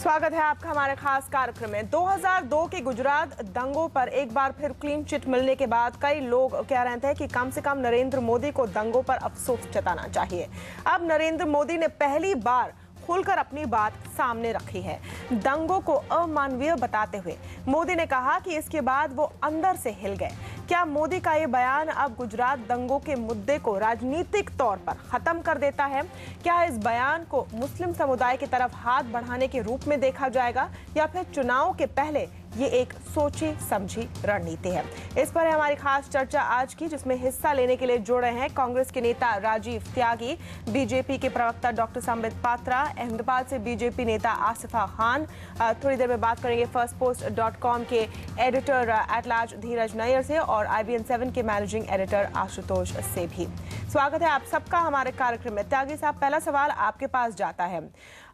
स्वागत है आपका हमारे खास कार्यक्रम में। 2002 के गुजरात दंगों पर एक बार फिर क्लीन चिट मिलने के बाद कई लोग कह रहे थे कि कम से कम नरेंद्र मोदी को दंगों पर अफसोस जताना चाहिए। अब नरेंद्र मोदी ने पहली बार खुलकर अपनी बात सामने रखी है। दंगों को अमानवीय बताते हुए मोदी ने कहा कि इसके बाद वो अंदर से हिल गए। क्या मोदी का ये बयान अब गुजरात दंगों के मुद्दे को राजनीतिक तौर पर खत्म कर देता है? क्या इस बयान को मुस्लिम समुदाय की तरफ हाथ बढ़ाने के रूप में देखा जाएगा या फिर चुनाव के पहले ये एक सोची समझी रणनीति है? इस पर है हमारी खास चर्चा आज की, जिसमें हिस्सा लेने के लिए जुड़ रहे हैं कांग्रेस के नेता राजीव त्यागी, बीजेपी के प्रवक्ता डॉक्टर संबित पात्रा, अहमदाबाद से बीजेपी नेता आसिफा खान। थोड़ी देर में बात करेंगे firstpost.com के एडिटर एट लार्ज धीरज नैयर से और IBN7 के मैनेजिंग एडिटर आशुतोष से भी। स्वागत है आप सबका हमारे कार्यक्रम में। त्यागी साहब, पहला सवाल आपके पास जाता है।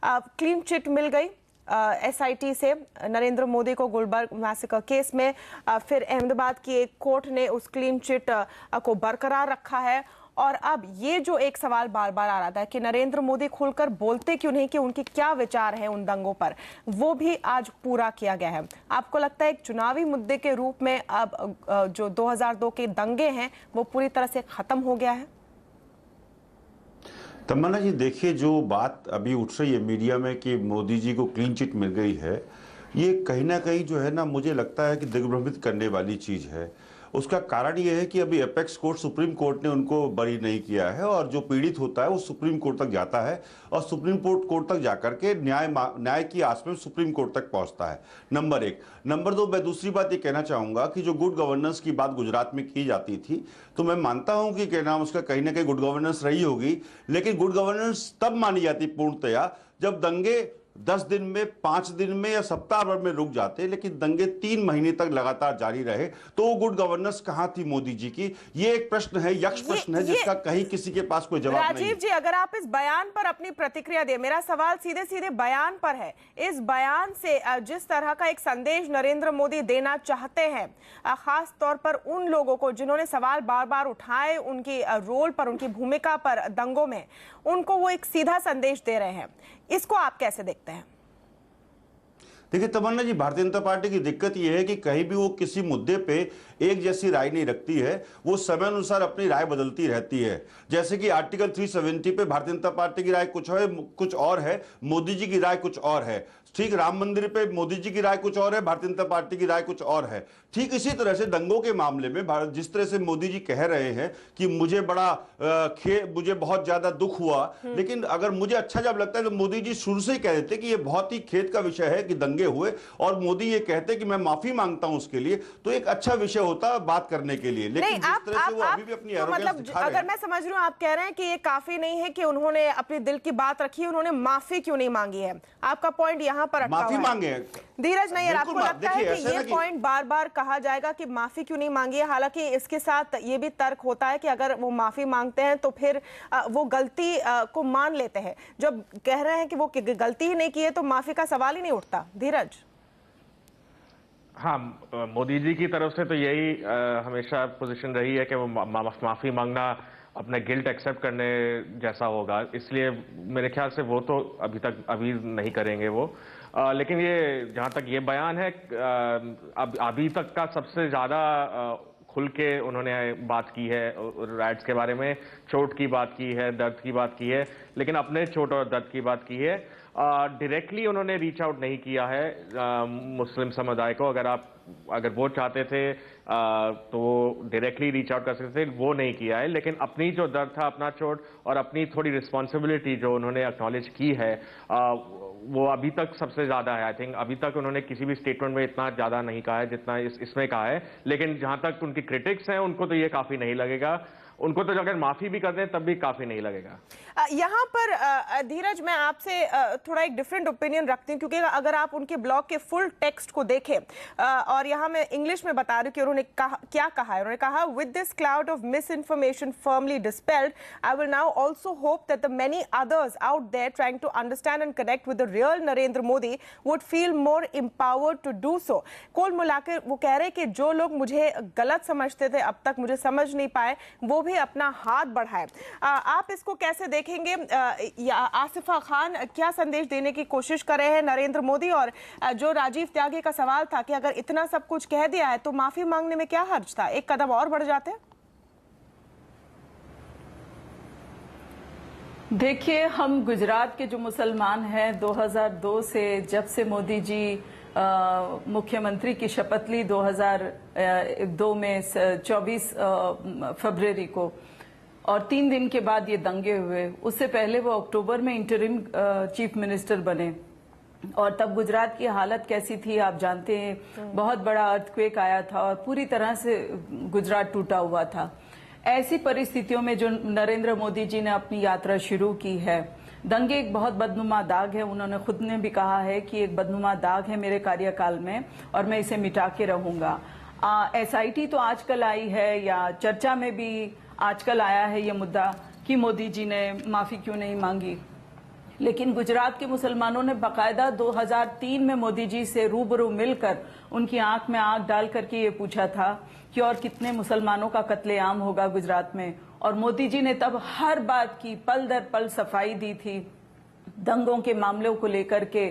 क्लीन चिट मिल गई SIT से नरेंद्र मोदी को गुलबर्ग मैसेकर केस में, फिर अहमदाबाद की एक कोर्ट ने उस क्लीन चिट को बरकरार रखा है और अब ये जो एक सवाल बार बार आ रहा था कि नरेंद्र मोदी खुलकर बोलते क्यों नहीं कि उनके क्या विचार हैं उन दंगों पर, वो भी आज पूरा किया गया है। आपको लगता है एक चुनावी मुद्दे के रूप में अब जो 2002 के दंगे हैं वो पूरी तरह से खत्म हो गया है? तमन्ना जी, देखिए, जो बात अभी उठ रही है मीडिया में कि मोदी जी को क्लीन चिट मिल गई है, ये कहीं ना कहीं जो है ना, मुझे लगता है कि दिग्भ्रमित करने वाली चीज है। उसका कारण ये है कि अभी एपेक्स कोर्ट, सुप्रीम कोर्ट ने उनको बरी नहीं किया है और जो पीड़ित होता है वो सुप्रीम कोर्ट तक जाता है और सुप्रीम कोर्ट तक जाकर के न्याय की आस में सुप्रीम कोर्ट तक पहुंचता है। नंबर एक। नंबर दो, मैं दूसरी बात ये कहना चाहूंगा कि जो गुड गवर्नेंस की बात गुजरात में की जाती थी, तो मैं मानता हूं कि क्या नाम उसका कहीं ना कहीं गुड गवर्नेंस रही होगी, लेकिन गुड गवर्नेंस तब मानी जाती पूर्णतया जब दंगे 10 दिन में, 5 दिन में या सप्ताह भर में रुक जाते, लेकिन दंगे 3 महीने तक लगातार जारी रहे, तो वो गुड गवर्नेंस कहां थी मोदी जी की? ये एक प्रश्न है, यक्ष प्रश्न है, जिसका कहीं किसी के पास कोई जवाब नहीं। राजीव जी, अगर आप इस बयान पर अपनी प्रतिक्रिया दें, मेरा सवाल सीधे सीधे बयान पर है। इस बयान से जिस तरह का एक संदेश नरेंद्र मोदी देना चाहते हैं, खास तौर पर उन लोगों को जिन्होंने सवाल बार बार उठाए उनकी रोल पर, उनकी भूमिका पर दंगों में, उनको वो एक सीधा संदेश दे रहे हैं, इसको आप कैसे देखते हैं? देखिए तमन्ना जी, भारतीय जनता पार्टी की दिक्कत यह है कि कहीं भी वो किसी मुद्दे पे एक जैसी राय नहीं रखती है, वो समय अनुसार अपनी राय बदलती रहती है। जैसे कि आर्टिकल 370 पे भारतीय जनता पार्टी की राय कुछ और है, मोदी जी की राय कुछ और है। ठीक, राम मंदिर पे मोदी जी की राय कुछ और है, भारतीय जनता पार्टी की राय कुछ और है। ठीक इसी तरह से दंगों के मामले में जिस तरह से मोदी जी कह रहे हैं कि मुझे बहुत ज्यादा दुख हुआ, लेकिन अगर मुझे अच्छा जब लगता है तो मोदी जी शुरू से ही कह देते कि ये बहुत ही खेद का विषय है कि दंगे हुए, और मोदी ये कहते कि मैं माफी मांगता हूं उसके लिए, तो एक अच्छा विषय होता बात करने के लिए। लेकिन जिस तरह से वो अभी भी अपनी मतलब अगर मैं समझ रही हूँ, आप कह रहे हैं कि ये काफी नहीं है कि उन्होंने अपने दिल की बात रखी, उन्होंने माफी क्यों नहीं मांगी है? आपका पॉइंट यहाँ पर अटका हुआ है। माफी मांगे धीरज नैयर, आपको लगता है कि ये पॉइंट बार बार कहा जाएगा कि माफी क्यों नहीं मांगी है? हालांकि इसके साथ ये भी तर्क होता है कि अगर वो माफी मांगते हैं तो फिर वो गलती को मान लेते हैं। जब कह रहे हैं कि वो गलती ही नहीं की है तो माफी का सवाल ही नहीं उठता। धीरज? हाँ, मोदी जी की तरफ से तो यही हमेशा पोजीशन रही है कि वो माफी मांगना अपना गिल्ट एक्सेप्ट करने जैसा होगा, इसलिए मेरे ख्याल से वो तो अभी नहीं करेंगे वो। लेकिन ये जहाँ तक ये बयान है, अभी तक का सबसे ज्यादा खुल के उन्होंने बात की है राइट्स के बारे में, चोट की बात की है, दर्द की बात की है, लेकिन अपने चोट और दर्द की बात की है। डायरेक्टली उन्होंने रीच आउट नहीं किया है मुस्लिम समुदाय को। अगर वो चाहते थे तो वो डायरेक्टली रीच आउट कर सकते थे, वो नहीं किया है। लेकिन अपनी जो दर्द था, अपना चोट और अपनी थोड़ी रिस्पॉन्सिबिलिटी जो उन्होंने एक्नॉलेज की है, वो अभी तक सबसे ज्यादा है। आई थिंक अभी तक उन्होंने किसी भी स्टेटमेंट में इतना ज्यादा नहीं कहा है जितना इसमें कहा है। लेकिन जहां तक उनकी क्रिटिक्स हैं, उनको तो ये काफी नहीं लगेगा, उनको तो अगर माफी भी कर दें तब भी काफी नहीं लगेगा। यहाँ पर धीरज, मैं आपसे थोड़ा एक डिफरेंट ओपिनियन रखती हूँ, क्योंकि अगर आप उनके ब्लॉग के फुल टेक्स्ट को देखें, और यहाँ मैं इंग्लिश में बता रही हूँ कि उन्होंने क्या कहा है। उन्होंने कहा, with this cloud of misinformation firmly dispelled, I will now also hope that the many others out there trying to understand and connect with the real Narendra Modi would feel more empowered to do so. कुल मिलाकर वो कह रहे हैं कि जो लोग मुझे गलत समझते थे, अब तक मुझे समझ नहीं पाए, वो भी अपना हाथ बढ़ाए। आप इसको कैसे देखेंगे? आसिफा खान क्या संदेश देने की कोशिश कर रहे हैं नरेंद्र मोदी? और जो राजीव त्यागी का सवाल था कि अगर इतना सब कुछ कह दिया है तो माफी मांगने में क्या हर्ज था, एक कदम और बढ़ जाते? देखिए, हम गुजरात के जो मुसलमान हैं 2002 से, जब से मोदी जी मुख्यमंत्री की शपथ ली 2002 में 24 फरवरी को, और 3 दिन के बाद ये दंगे हुए। उससे पहले वो अक्टूबर में इंटरिम चीफ मिनिस्टर बने, और तब गुजरात की हालत कैसी थी आप जानते हैं। बहुत बड़ा अर्थक्वेक आया था और पूरी तरह से गुजरात टूटा हुआ था। ऐसी परिस्थितियों में जो नरेंद्र मोदी जी ने अपनी यात्रा शुरू की है, दंगे एक बहुत बदनुमा दाग है। उन्होंने खुद ने भी कहा है कि एक बदनुमा दाग है मेरे कार्यकाल में और मैं इसे मिटा के रहूंगा। SIT तो आजकल आई है, या चर्चा में भी आजकल आया है ये मुद्दा कि मोदी जी ने माफी क्यों नहीं मांगी, लेकिन गुजरात के मुसलमानों ने बाकायदा 2003 में मोदी जी से रूबरू मिलकर उनकी आंख में आंख डाल करके ये पूछा था कि और कितने मुसलमानों का कत्लेआम होगा गुजरात में, और मोदी जी ने तब हर बात की पल दर पल सफाई दी थी। दंगों के मामलों को लेकर के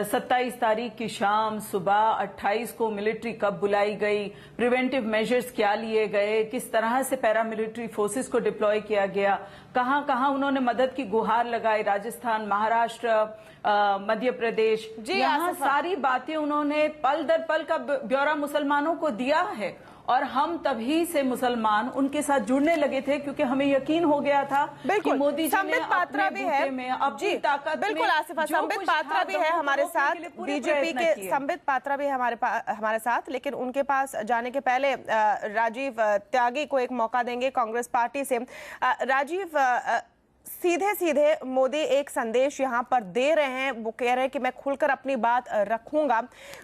27 तारीख की शाम, सुबह 28 को मिलिट्री कब बुलाई गई, प्रिवेंटिव मेजर्स क्या लिए गए, किस तरह से पैरामिलिट्री फोर्सेस को डिप्लॉय किया गया, कहां कहां उन्होंने मदद की गुहार लगाई, राजस्थान, महाराष्ट्र, मध्य प्रदेश, यहाँ सारी बातें उन्होंने पल दर पल का ब्यौरा मुसलमानों को दिया है। और हम तभी से मुसलमान उनके साथ जुड़ने लगे थे, क्योंकि हमें यकीन हो गया था कि मोदी जी ने अपने बूते में अपनी ताकत में, बिल्कुल आसिफा, संबित पात्रा भी है हमारे साथ, बीजेपी के संबित पात्रा भी है हमारे साथ, लेकिन उनके पास जाने के पहले राजीव त्यागी को एक मौका देंगे कांग्रेस पार्टी से। राजीव, सीधे सीधे मोदी एक संदेश यहाँ पर दे रहे हैं, वो कह रहे हैं कि मैं खुलकर अपनी बात रखूंगा।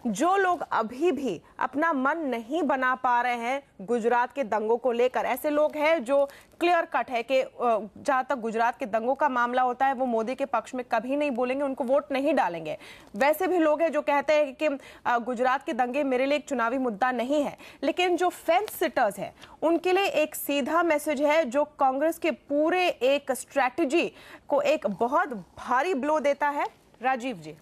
जो लोग अभी भी अपना मन नहीं बना पा रहे हैं गुजरात के दंगों को लेकर, ऐसे लोग हैं जो क्लियर कट है कि जहां तक गुजरात के दंगों का मामला होता है वो मोदी के पक्ष में कभी नहीं बोलेंगे, उनको वोट नहीं डालेंगे। वैसे भी लोग हैं जो कहते हैं कि गुजरात के दंगे मेरे लिए एक चुनावी मुद्दा नहीं है, लेकिन जो फेंस सिटर्स हैं उनके लिए एक सीधा मैसेज है जो कांग्रेस के पूरे एक स्ट्रैटेजी को एक बहुत भारी ब्लो देता है। राजीव जी।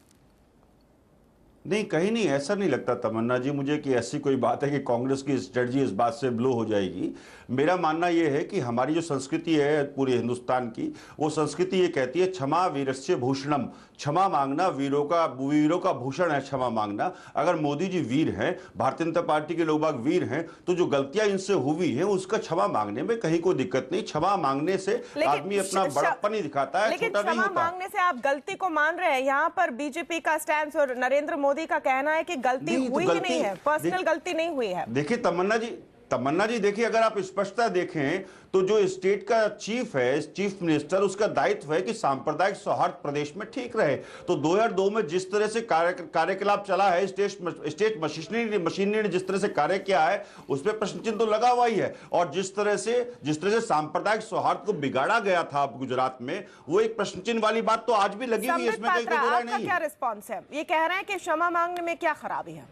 नहीं, कहीं नहीं, ऐसा नहीं लगता तमन्ना जी मुझे कि ऐसी कोई बात है कि कांग्रेस की स्ट्रेटजी इस बात से ब्लो हो जाएगी। मेरा मानना यह है कि हमारी जो संस्कृति है पूरे हिंदुस्तान की, वो संस्कृति ये कहती है क्षमा वीरस्य भूषणम, क्षमा मांगना वीरों का भूषण है क्षमा मांगना। अगर मोदी जी वीर हैं, भारतीय जनता पार्टी के लोग बाग वीर हैं, तो जो गलतियां इनसे हुई हैं उसका क्षमा मांगने में कहीं कोई दिक्कत नहीं। क्षमा मांगने से आदमी अपना बड़प्पन ही दिखाता है, छोटा नहीं होता। मांगने से आप गलती को मान रहे हैं। यहाँ पर बीजेपी का स्टैंड और नरेंद्र मोदी का कहना है कि गलती हुई ही नहीं है, पर्सनल गलती नहीं हुई है। देखिए तमन्ना जी देखिए, अगर आप स्पष्टता देखें तो जो स्टेट का चीफ है, चीफ मिनिस्टर, उसका दायित्व है कि सांप्रदायिक सौहार्द प्रदेश में ठीक रहे। तो 2002 में जिस तरह से कार्यकलाप चला है, स्टेट मशीनरी ने जिस तरह से कार्य किया है, उस पर प्रश्न चिन्ह तो लगा हुआ ही है। और जिस तरह से सांप्रदायिक सौहार्द को बिगाड़ा गया था गुजरात में, वो एक प्रश्न चिन्ह वाली बात तो आज भी लगी हुई है, इसमें कोई दो राय नहीं है। क्या रिस्पॉन्स है? ये कह रहे हैं कि क्षमा मांगने में क्या खराबी है?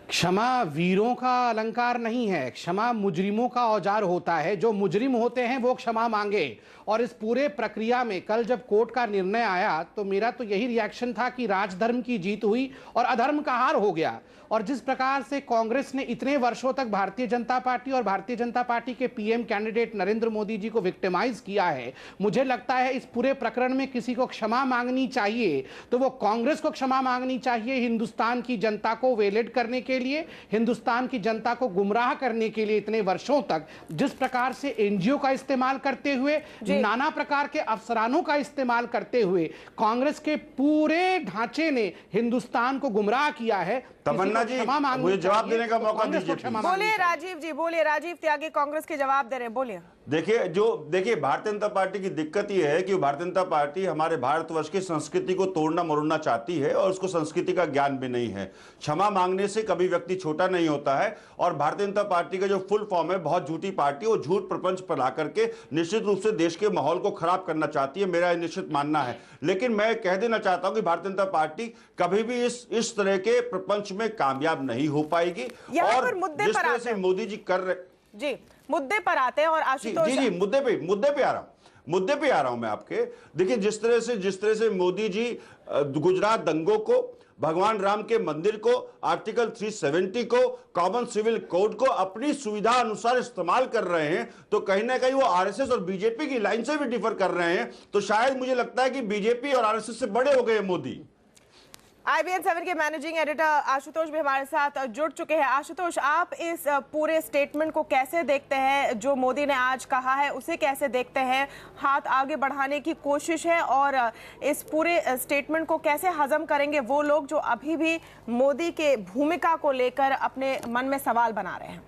क्षमा वीरों का अलंकार नहीं है, क्षमा मुजरिमों का औजार होता है। जो मुजरिम होते हैं वो क्षमा मांगे। और इस पूरे प्रक्रिया में कल जब कोर्ट का निर्णय आया तो मेरा तो यही रिएक्शन था कि राजधर्म की जीत हुई और अधर्म का हार हो गया। और जिस प्रकार से कांग्रेस ने इतने वर्षों तक भारतीय जनता पार्टी और भारतीय जनता पार्टी के पीएम कैंडिडेट नरेंद्र मोदी जी को विक्टिमाइज किया है, मुझे लगता है इस पूरे प्रकरण में किसी को क्षमा मांगनी चाहिए तो वो कांग्रेस को क्षमा मांगनी चाहिए, हिंदुस्तान की जनता को वेलेट करने के लिए, हिंदुस्तान की जनता को गुमराह करने के लिए इतने वर्षों तक जिस प्रकार से एनजीओ का इस्तेमाल करते हुए, नाना प्रकार के अफसरानों का इस्तेमाल करते हुए कांग्रेस के पूरे ढांचे ने हिंदुस्तान को गुमराह किया है। तमन्ना जी मुझे जवाब देने का मौका दीजिए। बोलिए राजीव जी, बोलिए। राजीव त्यागी कांग्रेस के जवाब दे रहे हैं, बोलिए। देखिए भारतीय जनता पार्टी की दिक्कत यह है कि भारतीय जनता पार्टी हमारे भारतवर्ष की संस्कृति को तोड़ना मरोड़ना चाहती है और उसको संस्कृति का ज्ञान भी नहीं है। क्षमा मांगने से कभी व्यक्ति छोटा नहीं होता है। और भारतीय जनता पार्टी का जो फुल फॉर्म है, बहुत झूठी पार्टी, वो झूठ प्रपंच फैला करके निश्चित रूप से देश के माहौल को खराब करना चाहती है, मेरा निश्चित मानना है। लेकिन मैं कह देना चाहता हूं कि भारतीय जनता पार्टी कभी भी इस तरह के प्रपंच में कामयाब नहीं हो पाएगी। और जिस तरह से मोदी जी कर रहे, जी, मुद्दे पर आते हैं और आशुतोष जी मुद्दे पे आ रहा हूं मैं आपके। देखिए जिस तरह से मोदी जी गुजरात दंगों को, भगवान राम के मंदिर को, आर्टिकल 370 को, कॉमन सिविल कोड को अपनी सुविधा अनुसार इस्तेमाल कर रहे हैं, तो कहीं ना कहीं वो आरएसएस और बीजेपी की लाइन से भी डिफर कर रहे हैं। तो शायद मुझे लगता है कि बीजेपी और आरएसएस से बड़े हो गए मोदी। IBN 7 के मैनेजिंग एडिटर आशुतोष भी हमारे साथ जुड़ चुके हैं। आशुतोष, आप इस पूरे स्टेटमेंट को कैसे देखते हैं? जो मोदी ने आज कहा है उसे कैसे देखते हैं? हाथ आगे बढ़ाने की कोशिश है और इस पूरे स्टेटमेंट को कैसे हजम करेंगे वो लोग जो अभी भी मोदी के भूमिका को लेकर अपने मन में सवाल बना रहे हैं?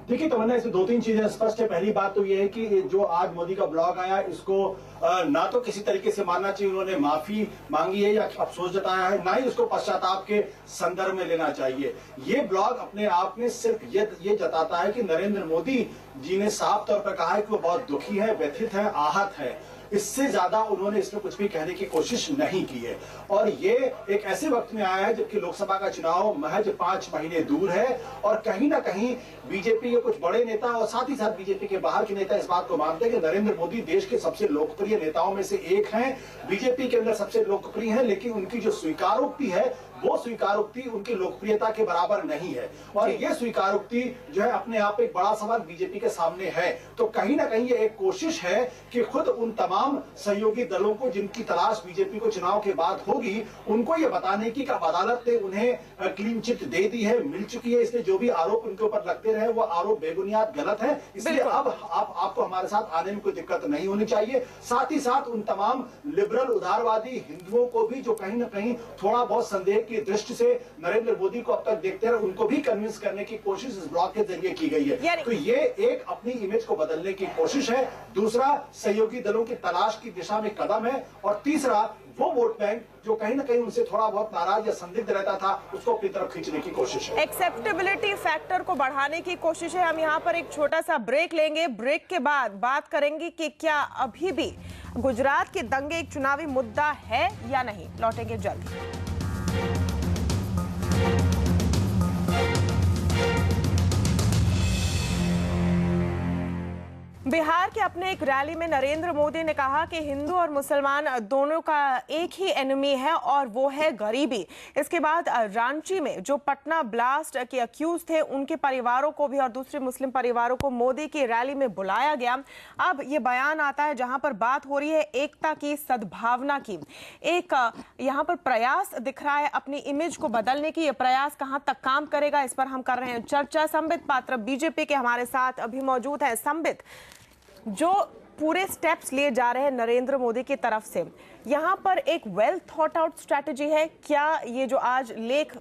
देखिए तमन्ना, इसमें दो तीन चीजें स्पष्ट है। पहली बात तो यह है कि जो आज मोदी का ब्लॉग आया, इसको ना तो किसी तरीके से मानना चाहिए उन्होंने माफी मांगी है या अफसोस जताया है, ना ही उसको पश्चाताप के संदर्भ में लेना चाहिए। ये ब्लॉग अपने आप में सिर्फ ये जताता है कि नरेंद्र मोदी जी ने साफ तौर पर कहा है कि वो बहुत दुखी है, व्यथित है, आहत है। इससे ज्यादा उन्होंने इसमें कुछ भी कहने की कोशिश नहीं की है। और ये एक ऐसे वक्त में आया है जबकि लोकसभा का चुनाव महज 5 महीने दूर है और कहीं ना कहीं बीजेपी के कुछ बड़े नेता और साथ ही साथ बीजेपी के बाहर के नेता इस बात को मानते हैं कि नरेंद्र मोदी देश के सबसे लोकप्रिय नेताओं में से एक हैं, बीजेपी के अंदर सबसे लोकप्रिय हैं, लेकिन उनकी जो स्वीकारोक्ति है वो स्वीकारोक्ति उनकी लोकप्रियता के बराबर नहीं है। और ये स्वीकारोक्ति जो है अपने आप एक बड़ा सवाल बीजेपी के सामने है। तो कहीं ना कहीं ये एक कोशिश है कि खुद उन तमाम सहयोगी दलों को जिनकी तलाश बीजेपी को चुनाव के बाद होगी, उनको ये बताने की कि अदालत ने उन्हें क्लीन चिट दे दी है, मिल चुकी है, इसलिए जो भी आरोप उनके ऊपर लगते रहे वो आरोप बेबुनियाद गलत है। इसलिए अब आपको हमारे साथ आने में कोई दिक्कत नहीं होनी चाहिए। साथ ही साथ उन तमाम लिबरल उदारवादी हिंदुओं को भी जो कहीं ना कहीं थोड़ा बहुत संदेह की दृष्टि से नरेंद्र मोदी को अब तक देखते हैं, उनको भी कन्विंस करने की कोशिश इस ब्लॉग के जरिए की गई है। तो ये एक अपनी इमेज को बदलने की कोशिश है, दूसरा सहयोगी दलों की तलाश की दिशा में कदम है, और तीसरा वो वोट बैंक जो कहीं ना कहीं उनसे थोड़ा बहुत नाराज या संदिग्ध रहता था उसको अपनी तरफ खींचने की कोशिश है। एक्सेप्टेबिलिटी फैक्टर को बढ़ाने की कोशिश है। हम यहाँ पर एक छोटा सा ब्रेक लेंगे। ब्रेक के बाद बात करेंगे कि क्या अभी भी गुजरात के दंगे एक चुनावी मुद्दा है या नहीं। लौटेंगे जल्द। बिहार के अपने एक रैली में नरेंद्र मोदी ने कहा कि हिंदू और मुसलमान दोनों का एक ही एनिमी है और वो है गरीबी। इसके बाद रांची में जो पटना ब्लास्ट के अक्यूज थे उनके परिवारों को भी और दूसरे मुस्लिम परिवारों को मोदी की रैली में बुलाया गया। अब ये बयान आता है जहां पर बात हो रही है एकता की, सद्भावना की। एक यहाँ पर प्रयास दिख रहा है अपनी इमेज को बदलने की। ये प्रयास कहां तक काम करेगा, इस पर हम कर रहे हैं चर्चा। संबित पात्र बीजेपी के हमारे साथ अभी मौजूद है। संबित, जो पूरे स्टेप्स लिए जा रहे हैं नरेंद्र मोदी की तरफ से, यहाँ पर एक वेल थॉट आउट स्ट्रैटेजी है क्या? ये जो आज लेख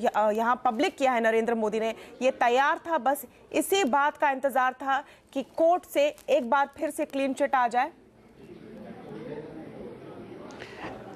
यहाँ पब्लिक किया है नरेंद्र मोदी ने, ये तैयार था, बस इसी बात का इंतजार था कि कोर्ट से एक बार फिर से क्लीन चिट आ जाए?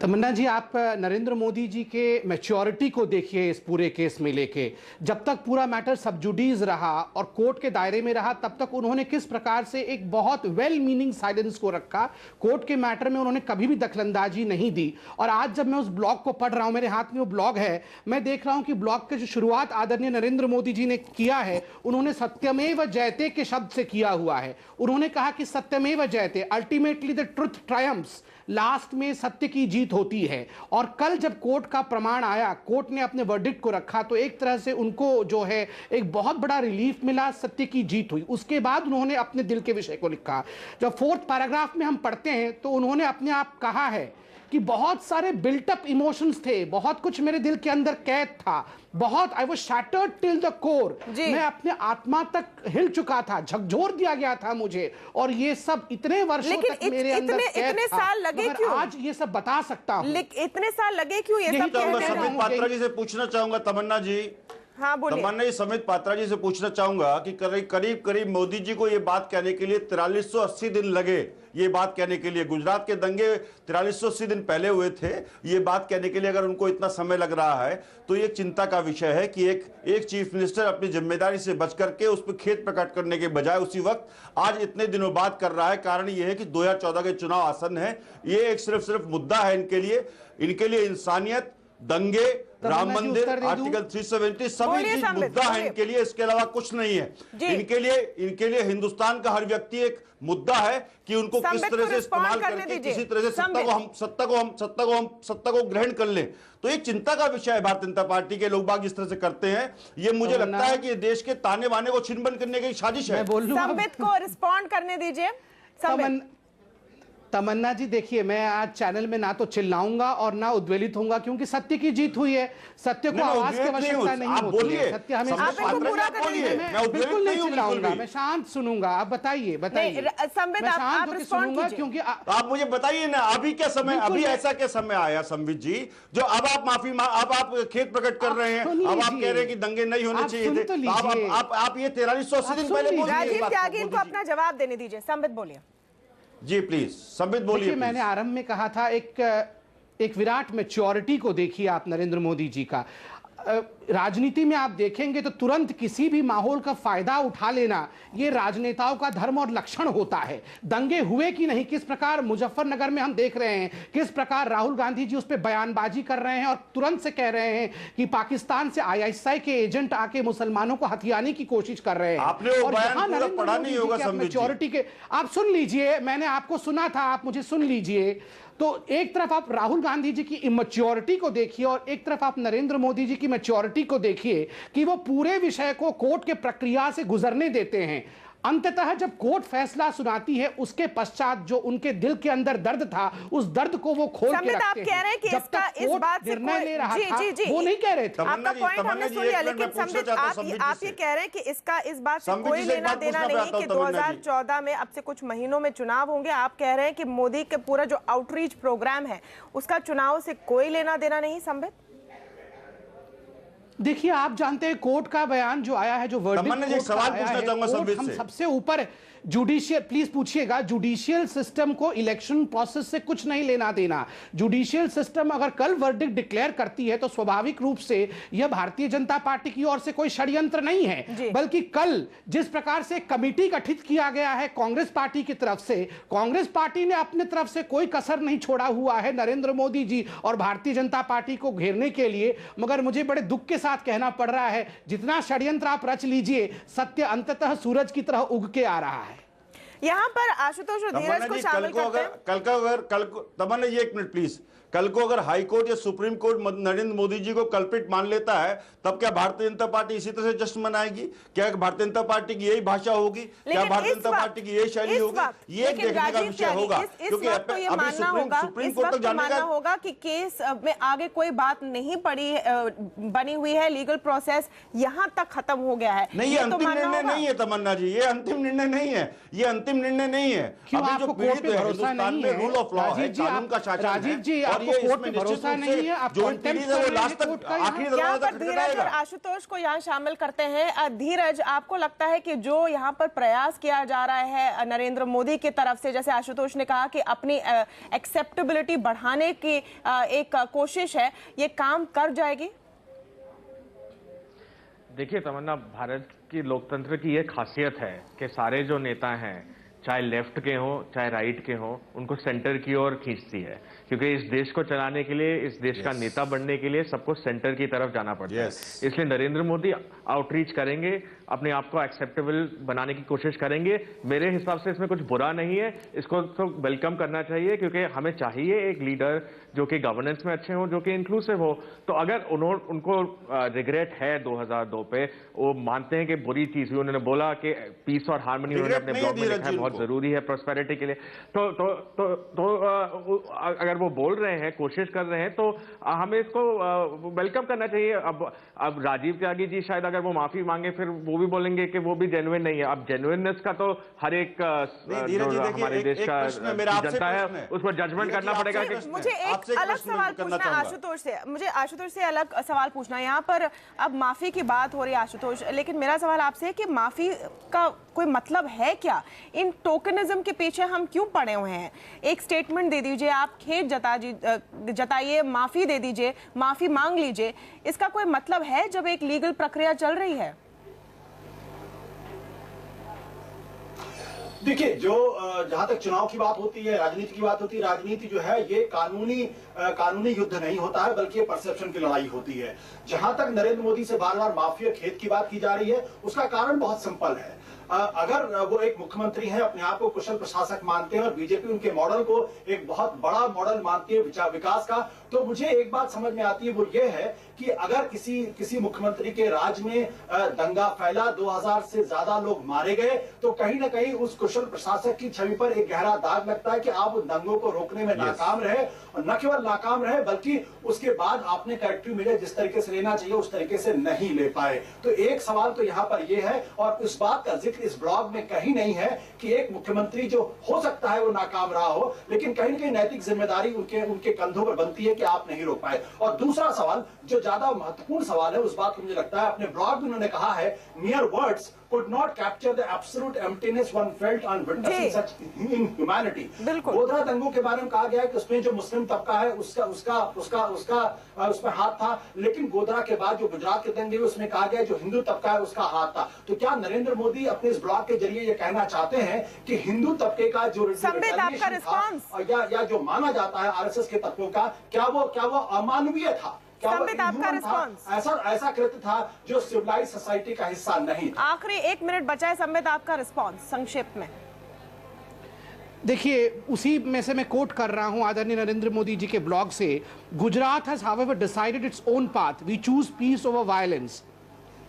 तमन्ना जी, आप नरेंद्र मोदी जी के मैच्योरिटी को देखिए इस पूरे केस में लेके। जब तक पूरा मैटर सब जुडिस रहा और कोर्ट के दायरे में रहा, तब तक उन्होंने किस प्रकार से एक बहुत वेल मीनिंग साइलेंस को रखा। कोर्ट के मैटर में उन्होंने कभी भी दखलंदाजी नहीं दी। और आज जब मैं उस ब्लॉग को पढ़ रहा हूं, मेरे हाथ में वो ब्लॉग है, मैं देख रहा हूं कि ब्लॉग की जो शुरुआत आदरणीय नरेंद्र मोदी जी ने किया है, उन्होंने सत्यमेव जयते के शब्द से किया हुआ है। उन्होंने कहा कि सत्यमेव जयते, ultimately the truth triumphs, last में सत्य की जीत होती है। और कल जब कोर्ट का प्रमाण आया, कोर्ट ने अपने वर्डिक्ट को रखा, तो एक तरह से उनको जो है एक बहुत बड़ा रिलीफ मिला, सत्य की जीत हुई। उसके बाद उन्होंने अपने दिल के विषय को लिखा। जब 4th पैराग्राफ में हम पढ़ते हैं तो उन्होंने अपने आप कहा है कि बहुत सारे बिल्टअप इमोशंस थे, बहुत कुछ मेरे दिल के अंदर कैद था, बहुत I was shattered till the core, मैं अपने आत्मा तक हिल चुका था, झकझोर दिया गया था मुझे, और ये सब इतने वर्षों तक मेरे अंदर कैद इतने था। साल लगे क्यों? आज ये सब बता सकता हूं। इतने साल लगे क्यों ये सब? संबित पात्रा जी से पूछना चाहूंगा, तमन्ना जी। हाँ बोलिए। तमन्ना जी, संबित पात्रा जी से पूछना चाहूंगा कि करीब करीब मोदी जी को ये बात कहने के लिए 4380 दिन लगे। ये बात कहने के लिए, गुजरात के दंगे 4380 दिन पहले हुए थे, ये बात कहने के लिए अगर उनको इतना समय लग रहा है तो ये चिंता का विषय है कि एक चीफ मिनिस्टर अपनी जिम्मेदारी से बच करके उस पर खेद प्रकट करने के बजाय उसी वक्त आज इतने दिनों बाद कर रहा है। कारण यह है कि 2014 के चुनाव आसन्न है। ये एक सिर्फ मुद्दा है इनके लिए इंसानियत दंगे, राम मैं जी मंदिर, उत्तर दे दूं? आर्टिकल 370 सभी बोलिए चीज संबित, मुद्दा है बोलिए। इनके लिए, इसके अलावा कुछ नहीं है। जी। इनके लिए हिंदुस्तान का हर व्यक्ति एक मुद्दा है कि उनको किस संबित तरह को से रिस्पॉन्ड इस्तेमाल करने करके दीजिए। किसी तरह से सत्ता को ग्रहण कर लें। तो ये चिंता का विषय है भारतीय जनता पार्टी के लोग बाग जिस तरह से करते हैं, ये मुझे लगता है कि ये देश के ताने बाने को छिन-भिन करने की साजिश है। मैं बोल लूं अब? संबित को रिस्पॉन्ड करने दीजिए। संबित, तमन्ना जी देखिए, मैं आज चैनल में ना तो चिल्लाऊंगा और ना उद्वेलित होऊंगा, क्योंकि सत्य की जीत हुई है। सत्य को नहीं, मैं आवाज की उद्वेलित नहीं आवश्यकता हूं। नहीं आप होती है। बोलिए। सत्य हमेशा आप इनको पूरा कर लीजिए। मैं मैं उद्वेलित बिल्कुल नहीं हूं, चिल्लाऊंगा, बिल्कुल भी। मैं शांत सुनूंगा। आप बताइए नहीं, संबित, मैं आप शांत होकर रिस्पॉन्ड सुनूंगा, कीजिए। क्योंकि तो आप मुझे बताइए ना, अभी क्या समय, बिल्कुल अभी मैं- ऐसा क्या समय आया संबित जी, जो अब आप अब आप खेद प्रकट कर रहे हैं, सुन अब आप लीजिए। कह रहे हैं कि दंगे नहीं होने आप चाहिए सुन थे। तो आप लीजिए। आप ये 4380 दिन सुन पहले बोल लीजिए। दिए इस राजीव बात को, त्यागी इनको मोदी जी। अपना जवाब देने दीजिए। संबित बोलिए। जी प्लीज संबित बोलिए। देखिए, मैंने प्लीज। आरंभ में कहा था, एक विराट मैच्योरिटी को देखिए आप नरेंद्र मोदी जी का। राजनीति में आप देखेंगे तो तुरंत किसी भी माहौल का फायदा उठा लेना, ये राजनेताओं का धर्म और लक्षण होता है। दंगे हुए कि नहीं, किस प्रकार मुजफ्फरनगर में हम देख रहे हैं, किस प्रकार राहुल गांधी जी उस पर बयानबाजी कर रहे हैं और तुरंत से कह रहे हैं कि पाकिस्तान से ISI के एजेंट आके मुसलमानों को हथियाने की कोशिश कर रहे हैं। आपने वो और बयान यहाँ पूरा नरेंद्र पढ़ा मोदी नहीं जी होगा के संबित जी। मैच्योरिटी के, आप सुन लीजिए, मैंने आपको सुना था, आप मुझे सुन लीजिए। तो एक तरफ आप राहुल गांधी जी की इमैच्योरिटी को देखिए और एक तरफ आप नरेंद्र मोदी जी की मैच्योरिटी को देखिए कि वो पूरे विषय को कोर्ट के प्रक्रिया से गुजरने देते हैं। अंततः जब कोर्ट फैसला सुनाती है, उसके पश्चात जो उनके दिल के अंदर दर्द था, उस दर्द को वो खोल के संबित, रखते आप कह रहे हैं कि जब इसका तक इस कोर्ट बात से निर्णय ले रहा था, जी, वो नहीं कह रहे थे। आपका पॉइंट तमन्ना हमने जी, सुन एक लिया, मिनट लेकिन मैं पूछना संबित, चाहता हूं आप संबित आप जी ये से। कह रहे हैं कि इसका इस बात से संबित कोई जी से एक लेना बात देना पूछना नहीं चाहता कि हूं तमन्ना जी। 2014 में अब से कुछ महीनों में चुनाव होंगे। आप कह रहे हैं कि मोदी के पूरा जो आउटरीच प्रोग्राम है उसका चुनाव से कोई लेना देना नहीं। संबित, देखिए, आप जानते हैं कोर्ट का बयान जो आया है, जो वर्डिक्ट तमन्ना जी, एक कोर्ट का सवाल आया पूछना है, चाहूंगा कोर्ट संबित हम से। सबसे ऊपर जुडिशियल, प्लीज पूछिएगा, जुडिशियल सिस्टम को इलेक्शन प्रोसेस से कुछ नहीं लेना देना। जुडिशियल सिस्टम अगर कल वर्डिक्ट डिक्लेयर करती है तो स्वाभाविक रूप से यह भारतीय जनता पार्टी की ओर से कोई षड्यंत्र नहीं है, बल्कि कल जिस प्रकार से कमेटी गठित किया गया है कांग्रेस पार्टी की तरफ से, कांग्रेस पार्टी ने अपने तरफ से कोई कसर नहीं छोड़ा हुआ है नरेंद्र मोदी जी और भारतीय जनता पार्टी को घेरने के लिए। मगर मुझे बड़े दुख के साथ कहना पड़ रहा है, जितना षड्यंत्र आप रच लीजिए, सत्य अंततः सूरज की तरह उग के आ रहा है। यहाँ पर आशुतोष और धीरज को शामिल करते हैं। तमन्ना जी, एक मिनट प्लीज। कल को अगर हाई कोर्ट या सुप्रीम कोर्ट नरेंद्र मोदी जी को कल्पित मान लेता है, तब क्या भारतीय जनता पार्टी इसी तरह से जश्न मनाएगी? क्या भारतीय जनता पार्टी की यही भाषा होगी? क्या भारतीय जनता पार्टी की यही शैली होगी? ये देखने का विषय होगा, क्योंकि अभी सुप्रीम कोर्ट तक जाने का होगा कि केस में आगे कोई बात नहीं बनी हुई है, लीगल प्रोसेस यहाँ तक खत्म हो गया है। नहीं, ये अंतिम निर्णय नहीं है तमन्ना जी, ये अंतिम निर्णय नहीं है, ये अंतिम निर्णय नहीं है। अभी जो पीड़ित है हिंदुस्तान में रूल ऑफ लॉ है, कानून का शासन है, राजीव जी, और आपको कोर्ट पे भरोसा नहीं है, आप जो कंटेम्प्ट पीड़ित है वो यहाँ लास्ट तक आखिरी दरवाजे तक धीरज और खटखटाएगा। आशुतोष को यहाँ शामिल करते हैं। धीरज, आपको लगता है कि जो यहाँ पर प्रयास किया जा रहा है नरेंद्र मोदी की तरफ से, जैसे आशुतोष ने कहा कि अपनी एक्सेप्टेबिलिटी बढ़ाने की एक कोशिश है, ये काम कर जाएगी? देखिए तमन्ना, भारत की लोकतंत्र की ये खासियत है कि सारे जो नेता हैं, चाहे लेफ्ट के हों चाहे राइट के हों, उनको सेंटर की ओर खींचती है, क्योंकि इस देश को चलाने के लिए, इस देश का नेता बनने के लिए सबको सेंटर की तरफ जाना पड़ता है। इसलिए नरेंद्र मोदी आउटरीच करेंगे, अपने आप को एक्सेप्टेबल बनाने की कोशिश करेंगे। मेरे हिसाब से इसमें कुछ बुरा नहीं है, इसको तो वेलकम करना चाहिए, क्योंकि हमें चाहिए एक लीडर जो कि गवर्नेंस में अच्छे हो, जो कि इंक्लूसिव हो। तो अगर उनको रिग्रेट है 2002 पे, वो मानते हैं कि बुरी चीज हुई, उन्होंने बोला कि पीस और हार्मनी उन्होंने अपने ब्लॉग में लिखा है बहुत जरूरी है प्रोस्पेरिटी के लिए, तो अगर वो बोल रहे हैं, कोशिश कर रहे हैं, तो हमें इसको वेलकम करना चाहिए। अब राजीव त्यागी जी शायद अगर वो माफी मांगे, फिर वो भी बोलेंगे कि वो भी जेन्युइन नहीं है। अब जेन्युइननेस का तो हर एक हमारे देश का जनता है, उस पर जजमेंट करना पड़ेगा। मुझे एक अलग सवाल पूछना आशुतोष से, मुझे आशुतोष से अलग सवाल पूछना। यहाँ पर अब माफी की बात हो रही है आशुतोष, लेकिन मेरा सवाल आपसे है कि माफी का कोई मतलब है क्या? इन टोकनिज्म के पीछे हम क्यों पड़े हुए हैं? एक स्टेटमेंट दे दीजिए, आप खेद जताइए, माफी दे दीजिए, माफी मांग लीजिए, इसका कोई मतलब है जब एक लीगल प्रक्रिया चल रही है? देखिए, जो जहां तक चुनाव की बात होती है, राजनीति की बात होती है, राजनीति जो है ये कानूनी युद्ध नहीं होता है, बल्कि ये परसेप्शन की लड़ाई होती है। जहां तक नरेंद्र मोदी से बार बार माफी और खेत की बात की जा रही है, उसका कारण बहुत सिंपल है। अगर वो एक मुख्यमंत्री हैं, अपने आप को कुशल प्रशासक मानते हैं और बीजेपी उनके मॉडल को एक बहुत बड़ा मॉडल मानती है विकास का, तो मुझे एक बात समझ में आती है, वो ये है कि अगर किसी मुख्यमंत्री के राज में दंगा फैला, 2000 से ज्यादा लोग मारे गए, तो कहीं ना कहीं उस कुशल प्रशासक की छवि पर एक गहरा दाग लगता है कि आप उन दंगों को रोकने में नाकाम रहे, और न केवल नाकाम रहे बल्कि उसके बाद आपने करेक्टिव मेजर जिस तरीके से लेना चाहिए उस तरीके से नहीं ले पाए। तो एक सवाल तो यहाँ पर यह है, और इस बात का जिक्र इस ब्लॉग में कहीं नहीं है कि एक मुख्यमंत्री जो हो सकता है वो नाकाम रहा हो, लेकिन कहीं ना कहीं नैतिक जिम्मेदारी उनके कंधों पर बनती है कि आप नहीं रोक पाए। और दूसरा सवाल जो ज्यादा महत्वपूर्ण सवाल है, उस बात को मुझे लगता है अपने ब्लॉग में उन्होंने कहा है, mere words could not capture the absolute emptiness one felt on witnessing such inhumanity। Godhra दंगों के बारे में कहा गया है कि उसमें जो मुस्लिम तबका है उसमें हाथ था, लेकिन गोधरा के बाद जो गुजरात के दंगे हुए उसमें कहा गया जो हिंदू तबका है उसका हाथ था। तो क्या नरेंद्र मोदी अपने इस ब्लॉग के जरिए ये कहना चाहते हैं कि हिंदू तबके का जो या जो माना जाता है आरएसएस के तत्वों का, क्या वो अमानवीय था? संबित, आपका रिस्पॉन्स? ऐसा कृत्य था जो सिविलाइज सोसाइटी का हिस्सा नहीं था। आखिरी 1 मिनट बचा है, संबित आपका रिस्पॉन्स संक्षेप में। देखिए, उसी में से मैं कोट कर रहा हूं आदरणीय नरेंद्र मोदी जी के ब्लॉग से, Gujarat has however decided its own path, we choose peace over violence.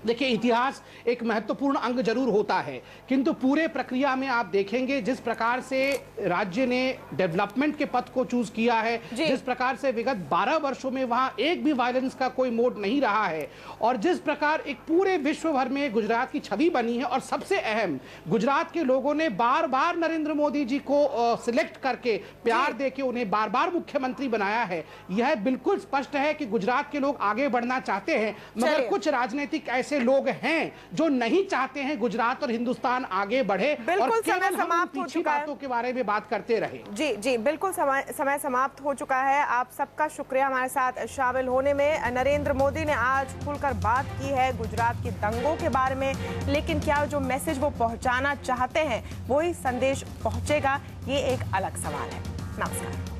देखिए, इतिहास एक महत्वपूर्ण अंग जरूर होता है, किंतु पूरे प्रक्रिया में आप देखेंगे जिस प्रकार से राज्य ने डेवलपमेंट के पथ को चूज किया है, जिस प्रकार से विगत 12 वर्षों में वहां एक भी वायलेंस का कोई मोड नहीं रहा है, और जिस प्रकार एक पूरे विश्व भर में गुजरात की छवि बनी है, और सबसे अहम, गुजरात के लोगों ने बार बार नरेंद्र मोदी जी को सिलेक्ट करके प्यार देके उन्हें बार बार मुख्यमंत्री बनाया है। यह बिल्कुल स्पष्ट है कि गुजरात के लोग आगे बढ़ना चाहते हैं, मगर कुछ राजनीतिक ऐसे लोग हैं जो नहीं चाहते हैं गुजरात और हिंदुस्तान आगे बढ़े, और केवल हम पीछे बातों के बारे में बात करते रहे। जी, बिल्कुल समय समाप्त हो चुका है। आप सबका शुक्रिया हमारे साथ शामिल होने में। नरेंद्र मोदी ने आज खुलकर बात की है गुजरात के दंगों के बारे में, लेकिन क्या जो मैसेज वो पहुंचाना चाहते हैं वही संदेश पहुंचेगा, ये एक अलग सवाल है। नमस्कार।